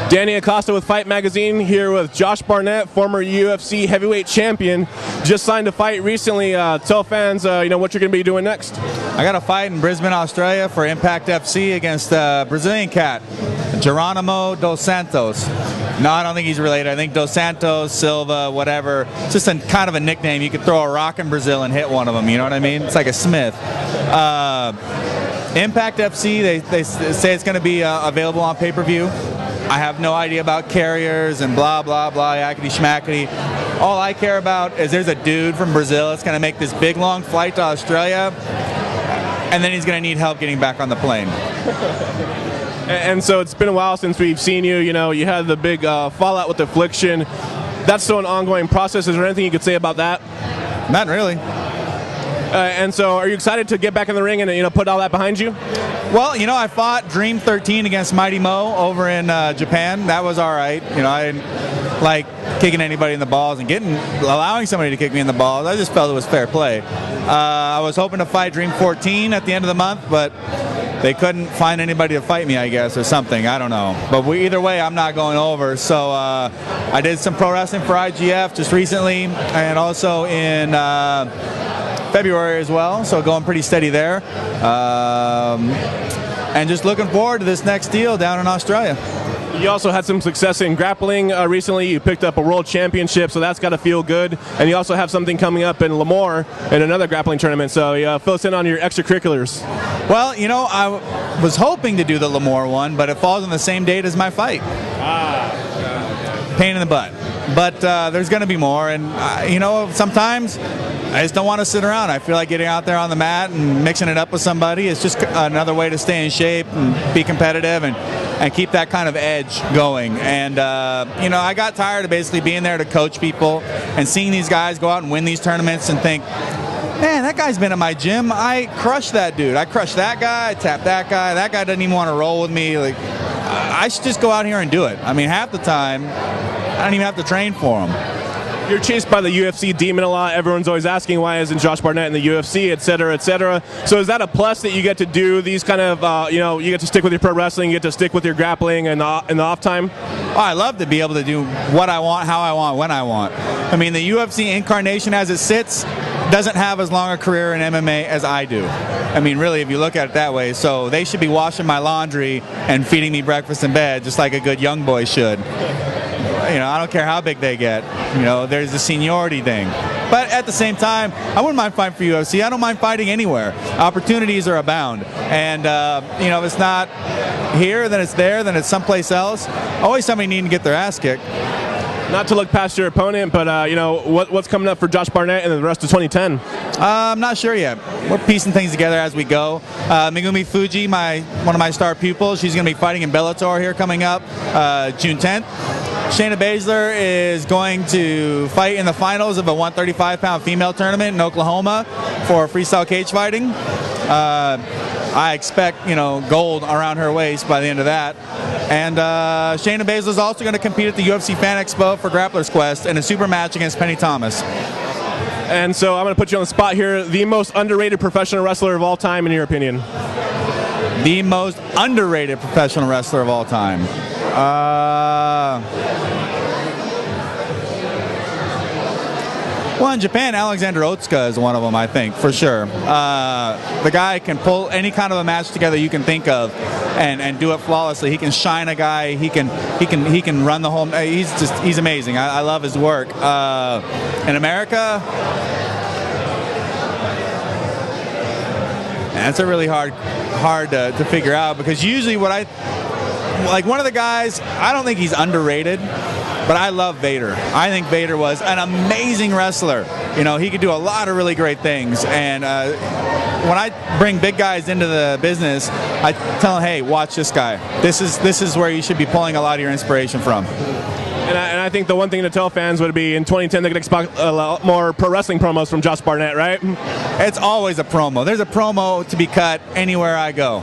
Danny Acosta with Fight Magazine here with Josh Barnett, former UFC heavyweight champion. Just signed a fight recently. Tell fans, what you're going to be doing next. I got a fight in Brisbane, Australia for Impact FC against a Brazilian cat, Geronimo dos Santos. No, I don't think he's related. I think dos Santos, Silva, whatever. It's just kind of a nickname. You could throw a rock in Brazil and hit one of them, you know what I mean? It's like a Smith. Impact FC, they say it's going to be available on pay-per-view. I have no idea about carriers and blah, blah, blah, yakety schmackety. All I care about is there's a dude from Brazil that's going to make this big, long flight to Australia, and then he's going to need help getting back on the plane. And so it's been a while since we've seen you. You had the big fallout with Affliction. That's still an ongoing process. Is there anything you could say about that? Not really. And so are you excited to get back in the ring and put all that behind you? Well, I fought Dream 13 against Mighty Mo over in Japan. That was all right. I didn't like kicking anybody in the balls and allowing somebody to kick me in the balls. I just felt it was fair play. I was hoping to fight Dream 14 at the end of the month, but they couldn't find anybody to fight me, I guess, or something. I don't know. But either way, I'm not going over. So I did some pro wrestling for IGF just recently, and also in February as well, so going pretty steady there. And just looking forward to this next deal down in Australia. You also had some success in grappling recently. You picked up a world championship, so that's got to feel good. And you also have something coming up in Lemoore in another grappling tournament. So fill us in on your extracurriculars. Well, I was hoping to do the Lemoore one, but it falls on the same date as my fight. Pain in the butt. But there's going to be more. And, sometimes I just don't want to sit around. I feel like getting out there on the mat and mixing it up with somebody is just another way to stay in shape and be competitive and keep that kind of edge going. And, I got tired of basically being there to coach people and seeing these guys go out and win these tournaments and think, man, that guy's been at my gym. I crushed that dude. I crushed that guy. I tapped that guy. That guy doesn't even want to roll with me. I should just go out here and do it. I mean, half the time, I don't even have to train for them. You're chased by the UFC demon a lot. Everyone's always asking why isn't Josh Barnett in the UFC, et cetera, et cetera. So is that a plus that you get to do these kind of, you get to stick with your pro wrestling, you get to stick with your grappling in the off time? Oh, I love to be able to do what I want, how I want, when I want. I mean, the UFC incarnation as it sits doesn't have as long a career in MMA as I do. I mean, really, if you look at it that way. So they should be washing my laundry and feeding me breakfast in bed just like a good young boy should. I don't care how big they get. There's the seniority thing. But at the same time, I wouldn't mind fighting for UFC. I don't mind fighting anywhere. Opportunities are abound. And, if it's not here, then it's there, then it's someplace else. Always somebody needing to get their ass kicked. Not to look past your opponent, but, what's coming up for Josh Barnett in the rest of 2010? I'm not sure yet. We're piecing things together as we go. Megumi Fuji, one of my star pupils, she's going to be fighting in Bellator here coming up June 10th. Shayna Baszler is going to fight in the finals of a 135-pound female tournament in Oklahoma for freestyle cage fighting. I expect, gold around her waist by the end of that. And Shayna Baszler is also going to compete at the UFC Fan Expo for Grappler's Quest in a super match against Penny Thomas. And so I'm going to put you on the spot here. The most underrated professional wrestler of all time, in your opinion? The most underrated professional wrestler of all time. Well, in Japan, Alexander Otsuka is one of them, I think, for sure. The guy can pull any kind of a match together you can think of and do it flawlessly. He can shine a guy. He can run the whole. He's amazing. I love his work. In America, that's a really hard to figure out, because usually one of the guys, I don't think he's underrated, but I love Vader. I think Vader was an amazing wrestler. He could do a lot of really great things. And when I bring big guys into the business, I tell them, hey, watch this guy. This is where you should be pulling a lot of your inspiration from. And I think the one thing to tell fans would be in 2010 they could expect a lot more pro wrestling promos from Josh Barnett, right? It's always a promo. There's a promo to be cut anywhere I go.